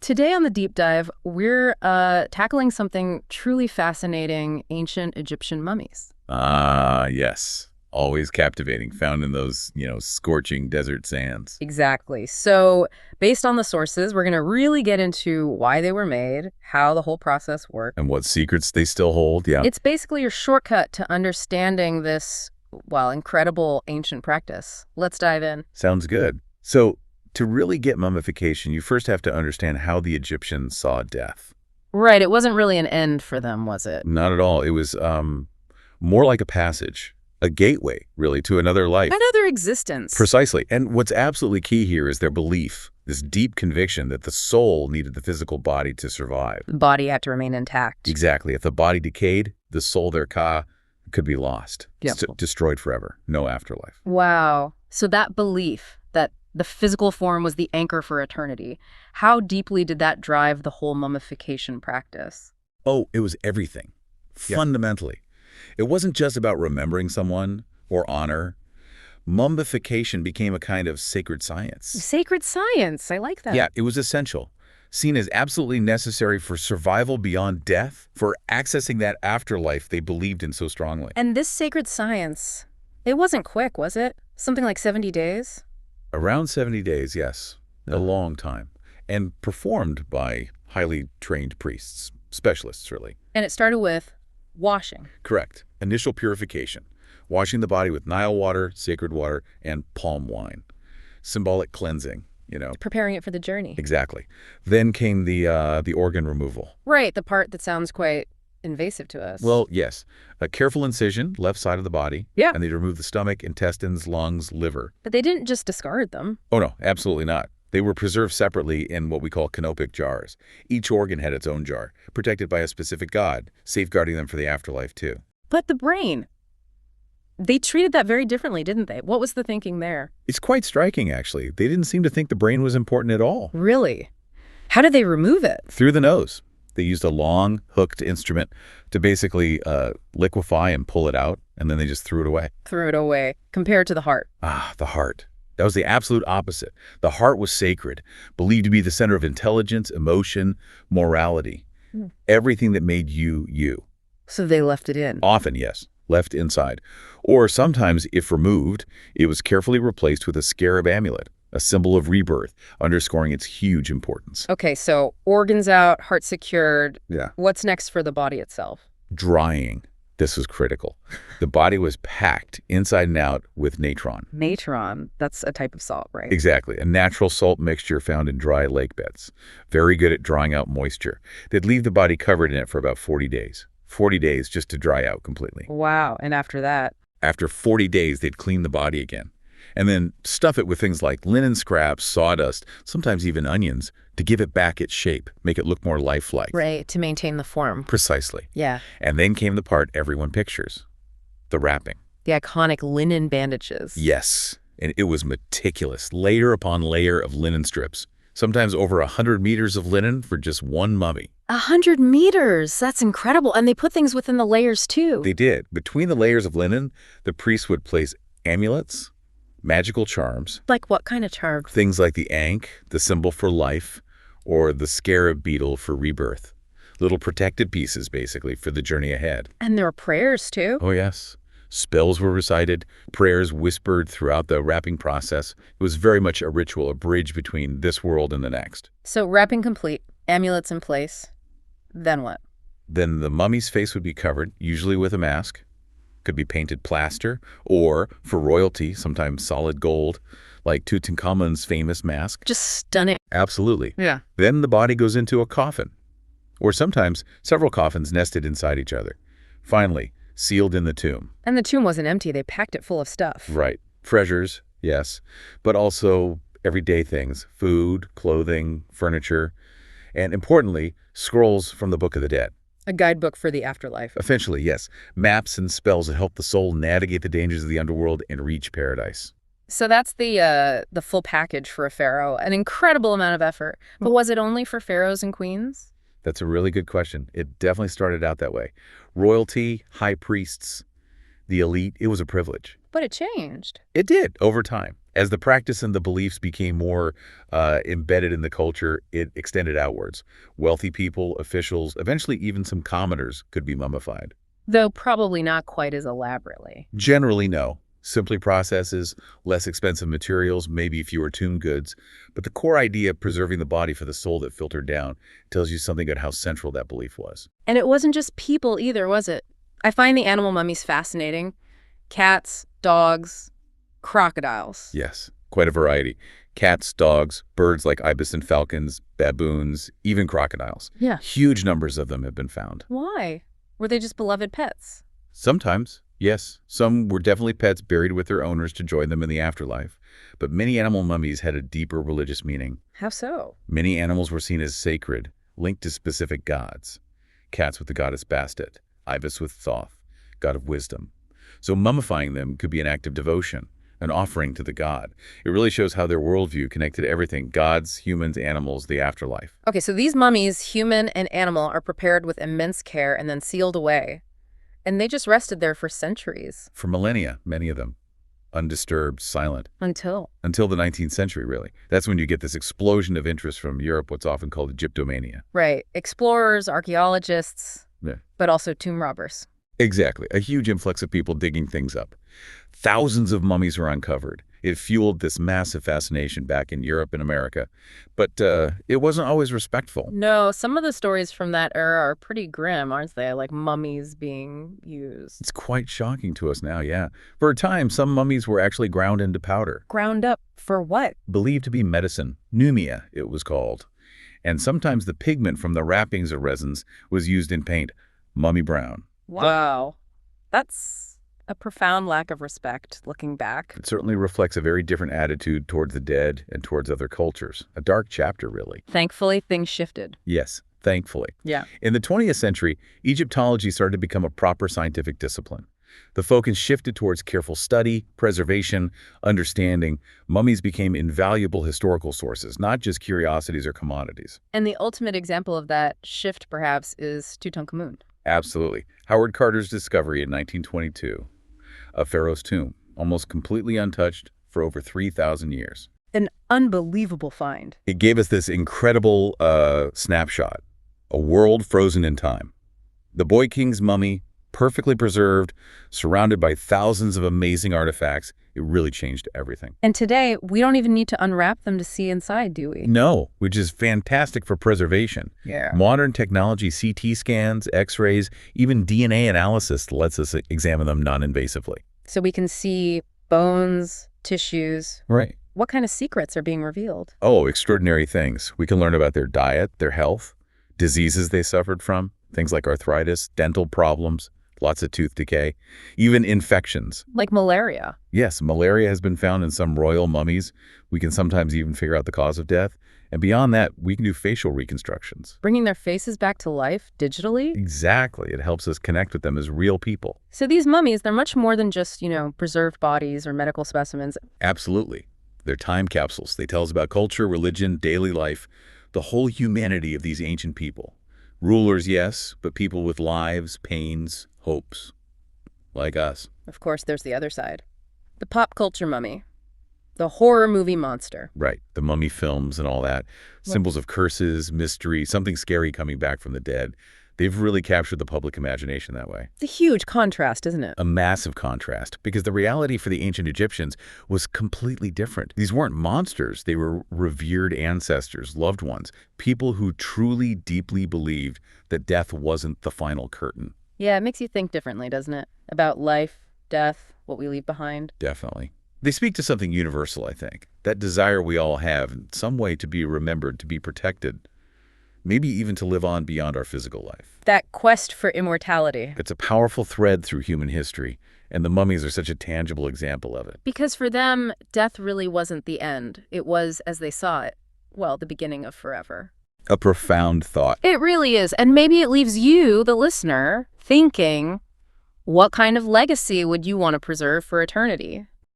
Today on the deep dive, we're tackling something truly fascinating: ancient Egyptian mummies. Ah, yes. Always captivating, found in those, scorching desert sands. Exactly. So, based on the sources, we're going to really get into why they were made, how the whole process worked. And what secrets they still hold, yeah. It's basically your shortcut to understanding this, well, incredible ancient practice. Let's dive in. Sounds good. So, to really get mummification, you first have to understand how the Egyptians saw death. Right. It wasn't really an end for them, was it? Not at all. It was more like a passage, a gateway, really, to another life. Another existence. Precisely. And what's absolutely key here is their belief, this deep conviction that the soul needed the physical body to survive. The body had to remain intact. Exactly. If the body decayed, the soul, their ka, could be lost, destroyed forever, no afterlife. Wow. So that belief that the physical form was the anchor for eternity, how deeply did that drive the whole mummification practice? Oh, it was everything. Fundamentally. It wasn't just about remembering someone or honor. Mummification became a kind of sacred science. Sacred science. I like that. Yeah, it was essential. Seen as absolutely necessary for survival beyond death, for accessing that afterlife they believed in so strongly. And this sacred science, it wasn't quick, was it? Something like 70 days? Around 70 days, yes. A long time. And performed by highly trained priests, specialists, really. And it started with washing. Correct. Initial purification. Washing the body with Nile water, sacred water, and palm wine. Symbolic cleansing, Preparing it for the journey. Exactly. Then came the organ removal. Right, the part that sounds quite invasive to us. Well, yes. A careful incision, left side of the body. Yeah. And they'd remove the stomach, intestines, lungs, liver. But they didn't just discard them. Oh, no, absolutely not. They were preserved separately in what we call canopic jars. Each organ had its own jar, protected by a specific god, safeguarding them for the afterlife, too. But the brain, they treated that very differently, didn't they? What was the thinking there? It's quite striking, actually. They didn't seem to think the brain was important at all. Really? How did they remove it? Through the nose. They used a long, hooked instrument to basically liquefy and pull it out, and then they just threw it away. Threw it away, compared to the heart. Ah, the heart. That was the absolute opposite. The heart was sacred, believed to be the center of intelligence, emotion, morality. Everything that made you, you. So they left it in. Often, yes, left inside. Or sometimes, if removed, it was carefully replaced with a scarab amulet, a symbol of rebirth, underscoring its huge importance. Okay, so organs out, heart secured. Yeah. What's next for the body itself? Drying. This was critical. The body was packed inside and out with natron. Natron, that's a type of salt, right? Exactly. A natural salt mixture found in dry lake beds. Very good at drying out moisture. They'd leave the body covered in it for about 40 days. 40 days just to dry out completely. Wow, and after that? After 40 days, they'd clean the body again. And then stuff it with things like linen scraps, sawdust, sometimes even onions, to give it back its shape, make it look more lifelike. Right, to maintain the form. Precisely. Yeah. And then came the part everyone pictures, the wrapping. The iconic linen bandages. Yes, and it was meticulous, layer upon layer of linen strips, sometimes over 100 meters of linen for just one mummy. 100 meters! That's incredible. And they put things within the layers, too. They did. Between the layers of linen, the priests would place amulets, magical charms. Like what kind of charm? Things like the ankh, the symbol for life, or the scarab beetle for rebirth. Little protective pieces, basically, for the journey ahead. And there were prayers, too? Oh, yes. Spells were recited, prayers whispered throughout the wrapping process. It was very much a ritual, a bridge between this world and the next. So wrapping complete, amulets in place. Then what? Then the mummy's face would be covered, usually with a mask. Could be painted plaster, or, for royalty, sometimes solid gold, like Tutankhamun's famous mask. Just stunning. Absolutely. Yeah. Then the body goes into a coffin, or sometimes several coffins nested inside each other. Finally, sealed in the tomb. And the tomb wasn't empty. They packed it full of stuff. Right. Treasures, yes, but also everyday things, food, clothing, furniture, and importantly, scrolls from the Book of the Dead. A guidebook for the afterlife. Essentially, yes. Maps and spells that help the soul navigate the dangers of the underworld and reach paradise. So that's the full package for a pharaoh. An incredible amount of effort. But was it only for pharaohs and queens? That's a really good question. It definitely started out that way. Royalty, high priests, The elite, it was a privilege. But it changed. It did over time. As the practice and the beliefs became more embedded in the culture, it extended outwards. Wealthy people, officials, eventually even some commoners could be mummified. Though probably not quite as elaborately. Generally, no. Simply processes, less expensive materials, maybe fewer tomb goods. But the core idea of preserving the body for the soul that filtered down tells you something about how central that belief was. And it wasn't just people either, was it? I find the animal mummies fascinating. Cats, dogs, crocodiles. Yes, quite a variety. Cats, dogs, birds like ibis and falcons, baboons, even crocodiles. Yeah. Huge numbers of them have been found. Why? Were they just beloved pets? Sometimes, yes. Some were definitely pets buried with their owners to join them in the afterlife. But many animal mummies had a deeper religious meaning. How so? Many animals were seen as sacred, linked to specific gods. Cats with the goddess Bastet, ibis with Thoth, god of wisdom. So mummifying them could be an act of devotion, an offering to the god. It really shows how their worldview connected everything: gods, humans, animals, the afterlife. Okay, so these mummies, human and animal, are prepared with immense care and then sealed away. And they just rested there for centuries. For millennia, many of them. Undisturbed, silent. Until Until the 19th century, really. That's when you get this explosion of interest from Europe, what's often called Egyptomania. Right. Explorers, archaeologists, Yeah. but also tomb robbers. Exactly. A huge influx of people digging things up. Thousands of mummies were uncovered. It fueled this massive fascination back in Europe and America. But it wasn't always respectful. No, some of the stories from that era are pretty grim, aren't they? Like mummies being used. It's quite shocking to us now, yeah. For a time, some mummies were actually ground into powder. Ground up for what? Believed to be medicine. Mumia, it was called. And sometimes the pigment from the wrappings or resins was used in paint. Mummy brown. Wow. That's a profound lack of respect, looking back. It certainly reflects a very different attitude towards the dead and towards other cultures. A dark chapter, really. Thankfully, things shifted. Yes, thankfully. Yeah. In the 20th century, Egyptology started to become a proper scientific discipline. The focus shifted towards careful study, preservation, understanding. Mummies became invaluable historical sources, not just curiosities or commodities. And the ultimate example of that shift, perhaps, is Tutankhamun. Absolutely. Howard Carter's discovery in 1922 of Pharaoh's tomb, almost completely untouched for over 3,000 years. An unbelievable find. It gave us this incredible snapshot, a world frozen in time. The Boy King's mummy, perfectly preserved, surrounded by thousands of amazing artifacts. It really changed everything. And today, we don't even need to unwrap them to see inside, do we? No, which is fantastic for preservation. Yeah. Modern technology, CT scans, X-rays, even DNA analysis lets us examine them non-invasively. So we can see bones, tissues. Right. What kind of secrets are being revealed? Oh, extraordinary things. We can learn about their diet, their health, diseases they suffered from, things like arthritis, dental problems, lots of tooth decay, even infections. Like malaria. Yes, malaria has been found in some royal mummies. We can sometimes even figure out the cause of death. And beyond that, we can do facial reconstructions. Bringing their faces back to life digitally? Exactly. It helps us connect with them as real people. So these mummies, they're much more than just, preserved bodies or medical specimens. Absolutely. They're time capsules. They tell us about culture, religion, daily life, the whole humanity of these ancient people. Rulers, yes, but people with lives, pains, hopes, like us. Of course, there's the other side. The pop culture mummy. The horror movie monster. Right, the mummy films and all that. Symbols of curses, mystery, something scary coming back from the dead. They've really captured the public imagination that way. It's a huge contrast, isn't it? A massive contrast, because the reality for the ancient Egyptians was completely different. These weren't monsters. They were revered ancestors, loved ones, people who truly, deeply believed that death wasn't the final curtain. Yeah, it makes you think differently, doesn't it? About life, death, what we leave behind. Definitely. They speak to something universal, I think. That desire we all have in some way to be remembered, to be protected, maybe even to live on beyond our physical life. That quest for immortality. It's a powerful thread through human history, and the mummies are such a tangible example of it. Because for them, death really wasn't the end. It was, as they saw it, the beginning of forever. A profound thought. It really is. And maybe it leaves you, the listener, thinking, what kind of legacy would you want to preserve for eternity?